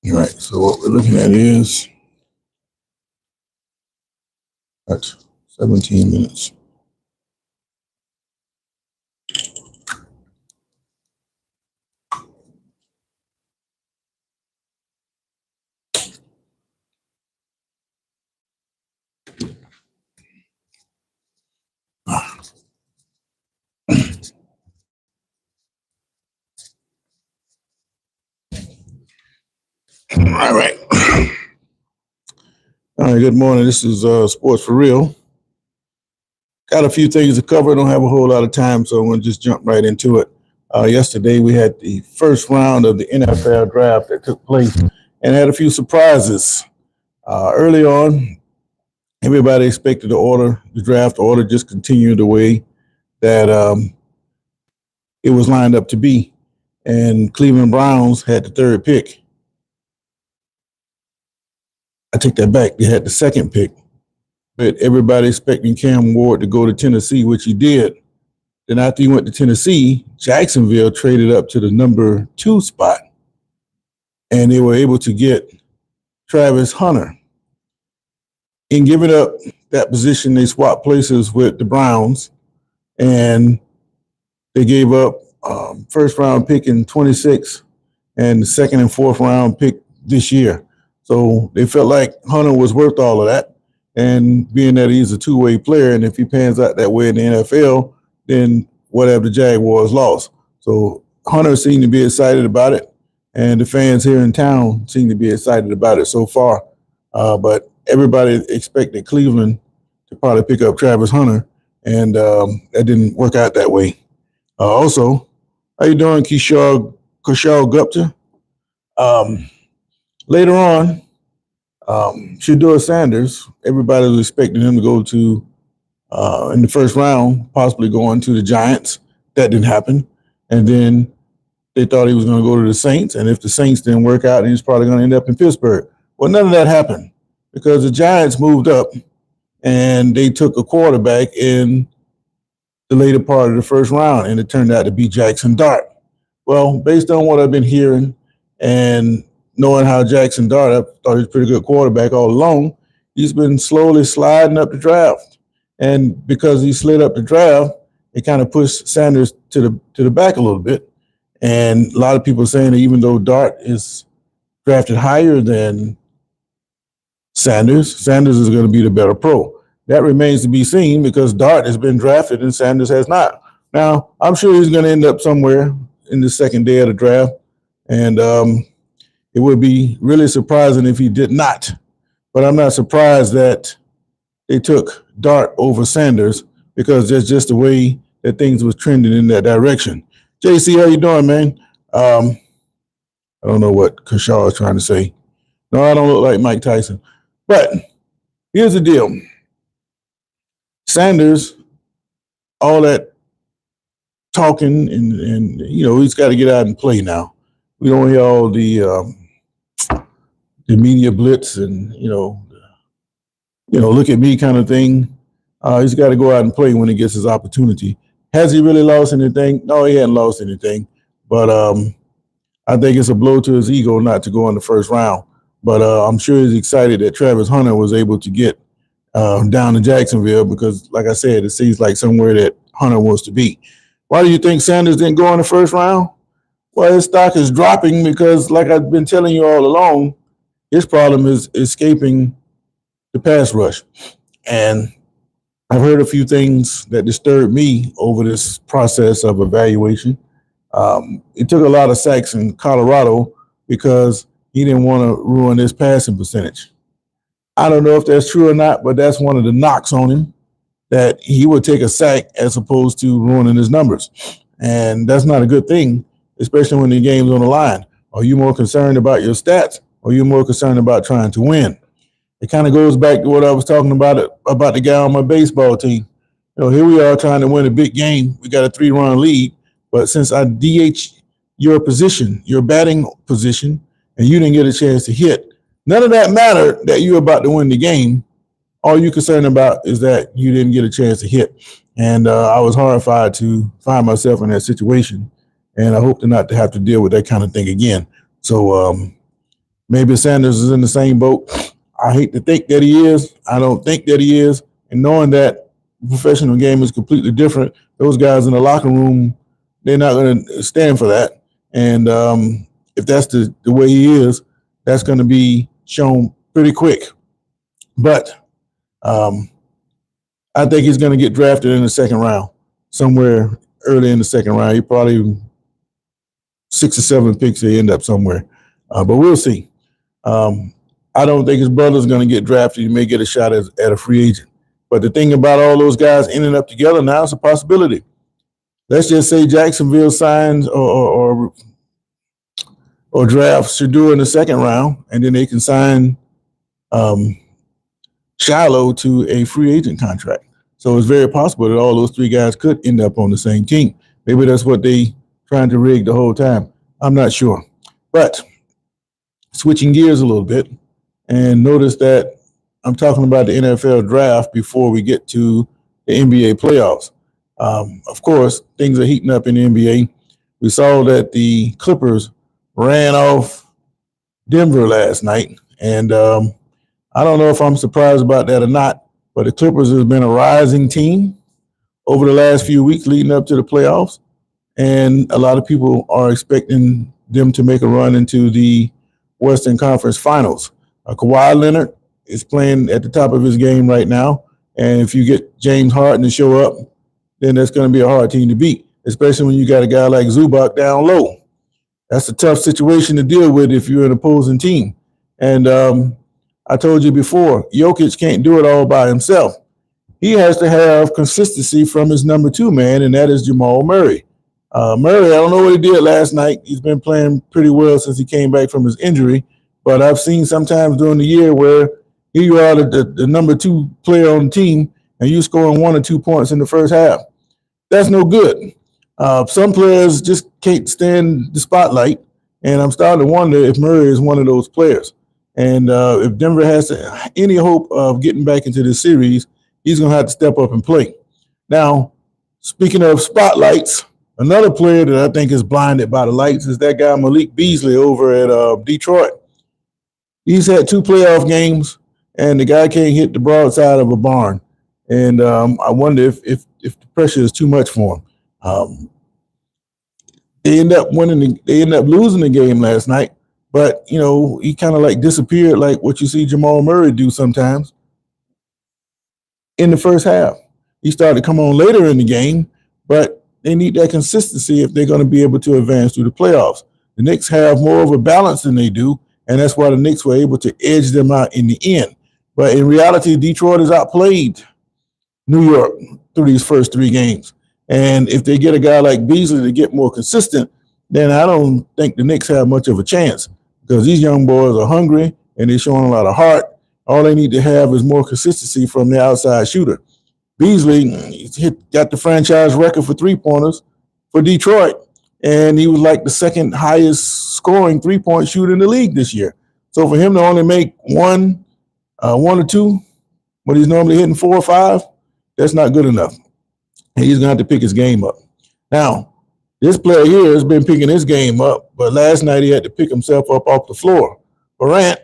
All right, so what we're looking at is at 17 minutes. All right. All right, good morning. This is Sports for Real. Got a few things to cover. Don't have a whole lot of time, so I'm going to just jump right into it. Yesterday, we had the first round of the NFL draft that took place and had a few surprises. Early on, everybody expected the draft order just continue the way that it was lined up to be. And Cleveland Browns had the third pick. I take that back. They had the second pick. But everybody expecting Cam Ward to go to Tennessee, which he did. Then after he went to Tennessee, Jacksonville traded up to the number 2 spot. And they were able to get Travis Hunter. In giving up that position, they swapped places with the Browns. And they gave up first round pick in 26 and the second and fourth round pick this year. So they felt like Hunter was worth all of that. And being that he's a two-way player, and if he pans out that way in the NFL, then whatever the Jaguars lost. So Hunter seemed to be excited about it, and the fans here in town seem to be excited about it so far. But everybody expected Cleveland to probably pick up Travis Hunter, and that didn't work out that way. Also, how you doing, Kushal Gupta? Later on, Shedeur Sanders, everybody was expecting him to go to, in the first round, possibly going to the Giants. That didn't happen. And then they thought he was going to go to the Saints. And if the Saints didn't work out, he was probably going to end up in Pittsburgh. Well, none of that happened because the Giants moved up and they took a quarterback in the later part of the first round, and it turned out to be Jackson Dart. Well, based on what I've been hearing and knowing how Jackson Dart, I thought he was a pretty good quarterback all along, he's been slowly sliding up the draft. And because he slid up the draft, it kind of pushed Sanders to the back a little bit. And a lot of people are saying that even though Dart is drafted higher than Sanders is going to be the better pro. That remains to be seen because Dart has been drafted and Sanders has not. Now, I'm sure he's going to end up somewhere in the second day of the draft. And it would be really surprising if he did not. But I'm not surprised that they took Dart over Sanders because that's just the way that things was trending in that direction. JC, how you doing, man? I don't know what Kershaw is trying to say. No, I don't look like Mike Tyson. But here's the deal. Sanders, all that talking and he's got to get out and play now. We don't hear all the media blitz and look at me kind of thing. He's got to go out and play when he gets his opportunity. Has he really lost anything? No, he hadn't lost anything. But I think it's a blow to his ego not to go in the first round. But I'm sure he's excited that Travis Hunter was able to get down to Jacksonville because, like I said, it seems like somewhere that Hunter wants to be. Why do you think Sanders didn't go in the first round? Well, his stock is dropping because, like I've been telling you all along, his problem is escaping the pass rush. And I've heard a few things that disturbed me over this process of evaluation. It took a lot of sacks in Colorado because he didn't want to ruin his passing percentage. I don't know if that's true or not, but that's one of the knocks on him, that he would take a sack as opposed to ruining his numbers. And that's not a good thing, especially when the game's on the line. Are you more concerned about your stats or are you more concerned about trying to win? It kind of goes back to what I was talking about the guy on my baseball team. Here we are trying to win a big game. We got a 3-run lead, but since I DH your position, your batting position, and you didn't get a chance to hit, none of that mattered that you're about to win the game. All you're concerned about is that you didn't get a chance to hit. And I was horrified to find myself in that situation. And I hope to not to have to deal with that kind of thing again. So Maybe Sanders is in the same boat. I hate to think that he is. I don't think that he is. And knowing that the professional game is completely different, those guys in the locker room, they're not going to stand for that. And if that's the way he is, that's going to be shown pretty quick. But I think he's going to get drafted in the second round, somewhere early in the second round. He probably 6 or 7 picks. He end up somewhere, but we'll see. I don't think his brother's going to get drafted. He may get a shot at a free agent. But the thing about all those guys ending up together now is a possibility. Let's just say Jacksonville signs or drafts Shedeur in the second round, and then they can sign Shiloh to a free agent contract. So it's very possible that all those 3 guys could end up on the same team. Maybe that's what they trying to rig the whole time. I'm not sure. But switching gears a little bit, and notice that I'm talking about the NFL draft before we get to the NBA playoffs. Of course, things are heating up in the NBA. We saw that the Clippers ran off Denver last night, and I don't know if I'm surprised about that or not, but the Clippers has been a rising team over the last few weeks leading up to the playoffs, and a lot of people are expecting them to make a run into the Western Conference Finals. Kawhi Leonard is playing at the top of his game right now, and if you get James Harden to show up, then that's going to be a hard team to beat, especially when you got a guy like Zubac down low. That's a tough situation to deal with if you're an opposing team. And I told you before, Jokic can't do it all by himself. He has to have consistency from his number 2 man, and that is Jamal Murray. Murray, I don't know what he did last night. He's been playing pretty well since he came back from his injury, but I've seen sometimes during the year where here you are, the number 2 player on the team, and you scoring 1 or 2 points in the first half. That's no good. Some players just can't stand the spotlight, and I'm starting to wonder if Murray is one of those players. And if Denver has any hope of getting back into this series, he's going to have to step up and play. Now, speaking of spotlights, another player that I think is blinded by the lights is that guy Malik Beasley over at Detroit. He's had 2 playoff games, and the guy can't hit the broadside of a barn. And I wonder if the pressure is too much for him. They end up losing the game last night, but he kind of like disappeared, like what you see Jamal Murray do sometimes. In the first half, he started to come on later in the game, but they need that consistency if they're going to be able to advance through the playoffs. The Knicks have more of a balance than they do, and that's why the Knicks were able to edge them out in the end. But in reality, Detroit has outplayed New York through these first 3 games. And if they get a guy like Beasley to get more consistent, then I don't think the Knicks have much of a chance, because these young boys are hungry and they're showing a lot of heart. All they need to have is more consistency from the outside shooter. Beasley got the franchise record for 3-pointers for Detroit, and he was like the second highest scoring 3-point shooter in the league this year. So for him to only make 1 or 2, but he's normally hitting 4 or 5, that's not good enough. And he's going to have to pick his game up. Now, this player here has been picking his game up, but last night he had to pick himself up off the floor. Morant,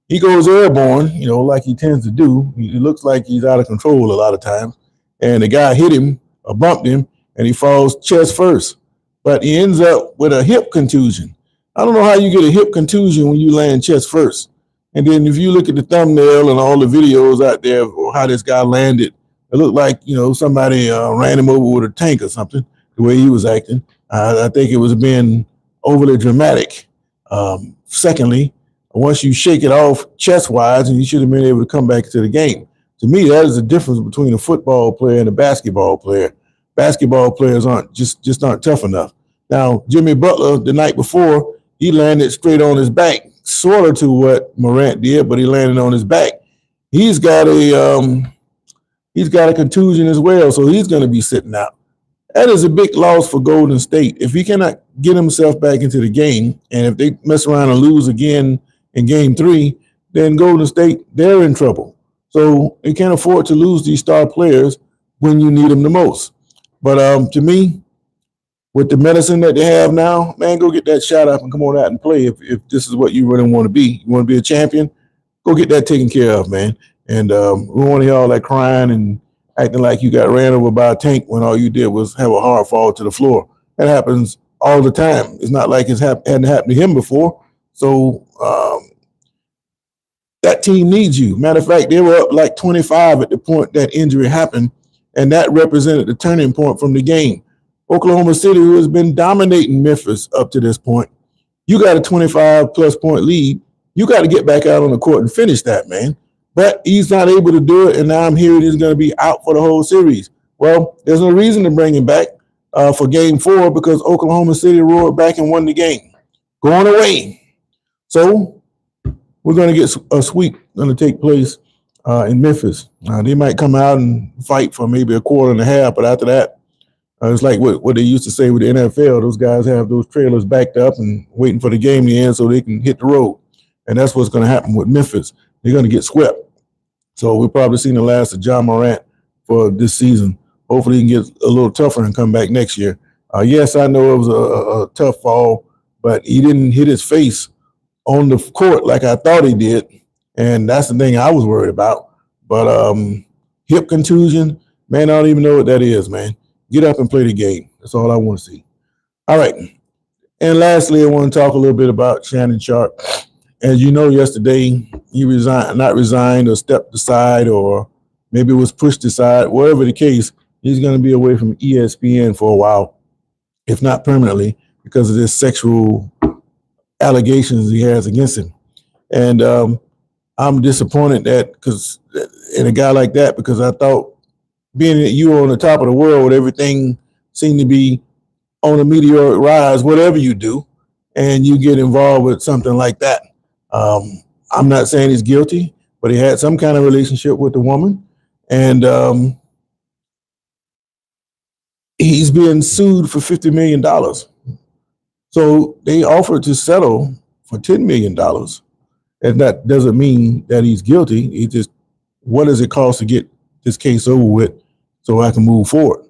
he goes airborne, like he tends to do. He looks like he's out of control a lot of times. And the guy hit him or bumped him, and he falls chest first. But he ends up with a hip contusion. I don't know how you get a hip contusion when you land chest first. And then if you look at the thumbnail and all the videos out there of how this guy landed, it looked like, somebody ran him over with a tank or something, the way he was acting. I think it was being overly dramatic. Secondly, once you shake it off chest-wise, and you should have been able to come back to the game. To me, that is the difference between a football player and a basketball player. Basketball players aren't tough enough. Now, Jimmy Butler, the night before, he landed straight on his back, sort of to what Morant did, but he landed on his back. He's got a contusion as well, so he's going to be sitting out. That is a big loss for Golden State. If he cannot get himself back into the game, and if they mess around and lose again in Game 3, then Golden State, they're in trouble. So they can't afford to lose these star players when you need them the most. But to me, with the medicine that they have now, man, go get that shot up and come on out and play. If this is what you really want to be, you want to be a champion, go get that taken care of, man. And we want to hear all that crying and acting like you got ran over by a tank when all you did was have a hard fall to the floor. That happens all the time. It's not like hadn't happened to him before. So that team needs you. Matter of fact, they were up like 25 at the point that injury happened, and that represented the turning point from the game. Oklahoma City, who has been dominating Memphis up to this point, you got a 25 plus point lead. You got to get back out on the court and finish that, man. But he's not able to do it, and now I'm hearing he's going to be out for the whole series. Well, there's no reason to bring him back for game 4 because Oklahoma City roared back and won the game. Going away. So we're going to get a sweep going to take place in Memphis. They might come out and fight for maybe a quarter and a half, but after that, it's like what they used to say with the NFL. Those guys have those trailers backed up and waiting for the game to end so they can hit the road. And that's what's going to happen with Memphis. They're going to get swept. So we've probably seen the last of jamorant for this season. Hopefully he can get a little tougher and come back next year. Yes, I know it was a tough fall, but he didn't hit his face on the court like I thought he did. And that's the thing I was worried about. But hip contusion, man, I don't even know what that is, man. Get up and play the game. That's all I want to see. All right. And lastly, I want to talk a little bit about Shannon Sharpe. As you know, yesterday, he not resigned or stepped aside or maybe was pushed aside. Whatever the case, he's going to be away from ESPN for a while, if not permanently, because of this sexual allegations he has against him. And I'm disappointed that in a guy like that, because I thought being that you were on the top of the world, everything seemed to be on a meteoric rise, whatever you do, and you get involved with something like that. I'm not saying he's guilty, but he had some kind of relationship with the woman, and he's being sued for $50 million. So they offered to settle for $10 million. And that doesn't mean that he's guilty. It's just, what does it cost to get this case over with so I can move forward?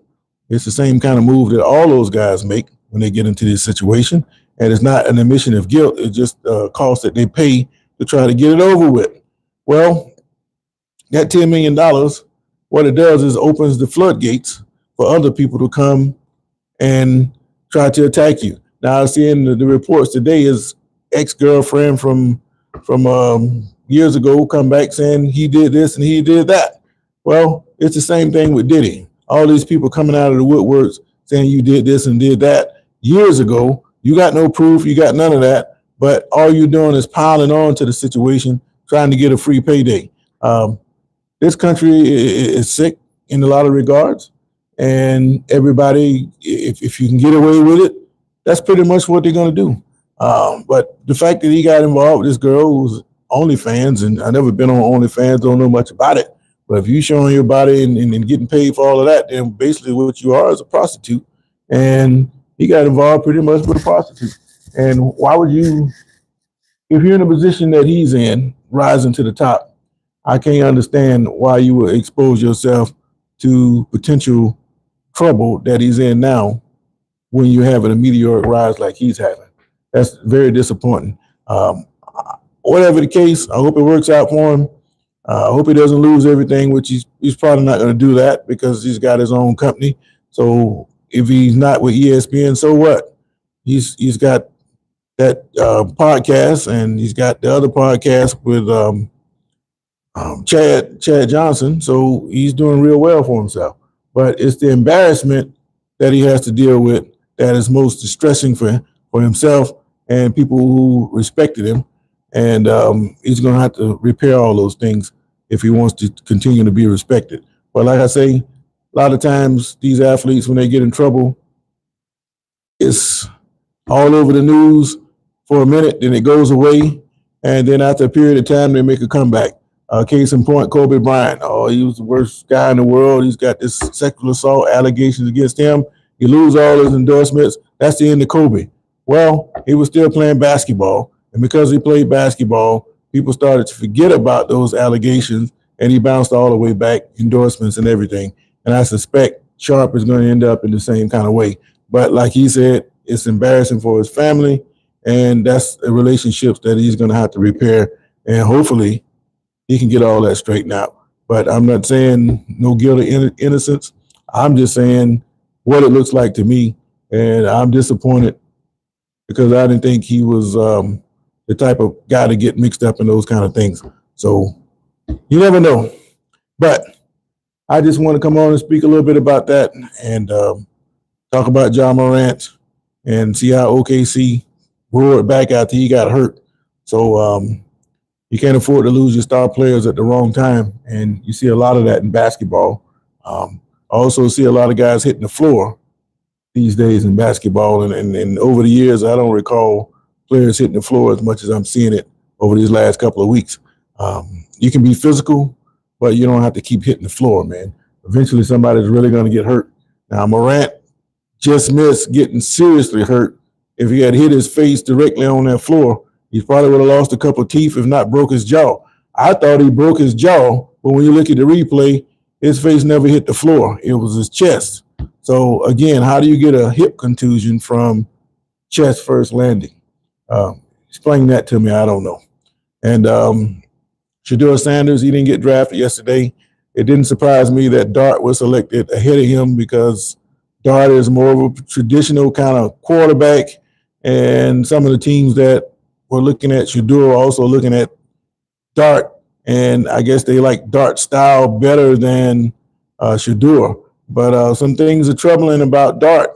It's the same kind of move that all those guys make when they get into this situation. And it's not an admission of guilt. It's just a cost that they pay to try to get it over with. Well, that $10 million, what it does is opens the floodgates for other people to come and try to attack you. Now, I see in the reports today is ex-girlfriend from years ago come back saying he did this and he did that. Well, it's the same thing with Diddy. All these people coming out of the woodworks saying you did this and did that years ago. You got no proof. You got none of that. But all you're doing is piling on to the situation, trying to get a free payday. This country is sick in a lot of regards. And everybody, if you can get away with it, that's pretty much what they're going to do. But the fact that he got involved with this girl who's OnlyFans, and I've never been on OnlyFans, don't know much about it. But if you're showing your body and getting paid for all of that, then basically what you are is a prostitute. And he got involved pretty much with a prostitute. And why would you, if you're in a position that he's in, rising to the top, I can't understand why you would expose yourself to potential trouble that he's in now when you're having a meteoric rise like he's having. That's very disappointing. Whatever the case, I hope it works out for him. I hope he doesn't lose everything, which he's probably not going to do that because he's got his own company. So if he's not with ESPN, so what? He's got that podcast, and he's got the other podcast with Chad Johnson. So he's doing real well for himself. But it's the embarrassment that he has to deal with that is most distressing for himself and people who respected him. And he's going to have to repair all those things if he wants to continue to be respected. But like I say, a lot of times these athletes, when they get in trouble, it's all over the news for a minute, then it goes away. And then after a period of time, they make a comeback. Case in point, Kobe Bryant. Oh, he was the worst guy in the world. He's got this sexual assault allegations against him. He loses all his endorsements. That's the end of Kobe. Well, he was still playing basketball. And because he played basketball, people started to forget about those allegations, and he bounced all the way back, endorsements and everything. And I suspect Sharpe is going to end up in the same kind of way. But like he said, it's embarrassing for his family, and that's a relationships that he's going to have to repair. And hopefully, he can get all that straightened out. But I'm not saying no guilt or innocence. I'm just saying what it looks like to me, and I'm disappointed because I didn't think he was the type of guy to get mixed up in those kind of things. So you never know. But I just want to come on and speak a little bit about that and talk about jamorant and see how OKC roared back after he got hurt. So you can't afford to lose your star players at the wrong time, and you see a lot of that in basketball. I also see a lot of guys hitting the floor these days in basketball, and over the years, I don't recall players hitting the floor as much as I'm seeing it over these last couple of weeks. You can be physical, but you don't have to keep hitting the floor, man. Eventually, somebody's really going to get hurt. Now, Morant just missed getting seriously hurt. If he had hit his face directly on that floor, he probably would have lost a couple of teeth, if not broke his jaw. I thought he broke his jaw, but when you look at the replay, his face never hit the floor. It was his chest. So again, how do you get a hip contusion from chest first landing? Explain that to me. I don't know. And Shedeur Sanders, he didn't get drafted yesterday. It didn't surprise me that Dart was selected ahead of him because Dart is more of a traditional kind of quarterback, and some of the teams that were looking at Shedeur are also looking at Dart, and I guess they like Dart style better than Shedeur. But some things are troubling about Dart,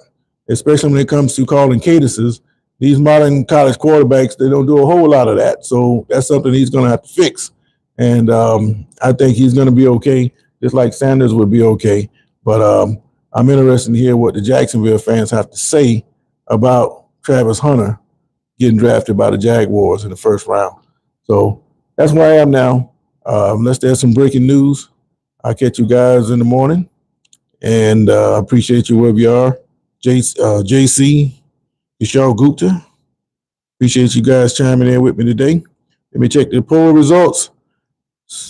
especially when it comes to calling cadences. These modern college quarterbacks, they don't do a whole lot of that. So that's something he's going to have to fix. And I think he's going to be okay, just like Sanders would be okay. But I'm interested to hear what the Jacksonville fans have to say about Travis Hunter getting drafted by the Jaguars in the first round. So that's where I am now. Unless there's some breaking news, I'll catch you guys in the morning. And I appreciate you wherever you are. JC, Vishal Gupta, appreciate you guys chiming in with me today. Let me check the poll results.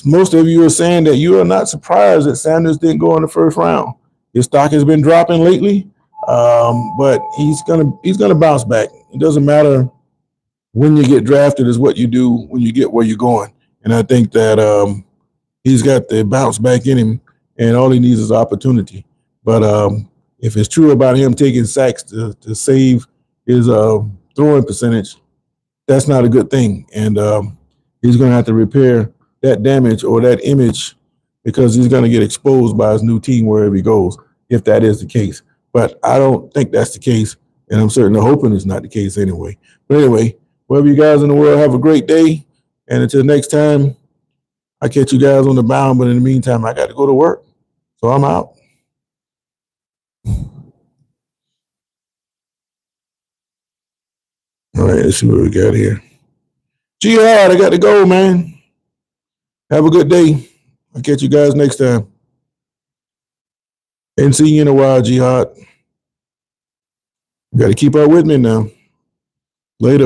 Most of you are saying that you are not surprised that Sanders didn't go in the first round. His stock has been dropping lately, but he's gonna bounce back. It doesn't matter when you get drafted; is what you do when you get where you're going. And I think that he's got the bounce back in him, and all he needs is opportunity. But if it's true about him taking sacks to save his throwing percentage, that's not a good thing. And he's going to have to repair that damage or that image because he's going to get exposed by his new team wherever he goes, if that is the case. But I don't think that's the case, and I'm certainly hoping it's not the case anyway. But anyway, wherever you guys in the world, have a great day. And until next time, I catch you guys on the bound. But in the meantime, I got to go to work. So I'm out. All right, let's see what we got here. Jihad, I got to go, man. Have a good day. I'll catch you guys next time. And see you in a while, Jihad. You got to keep up with me now. Later.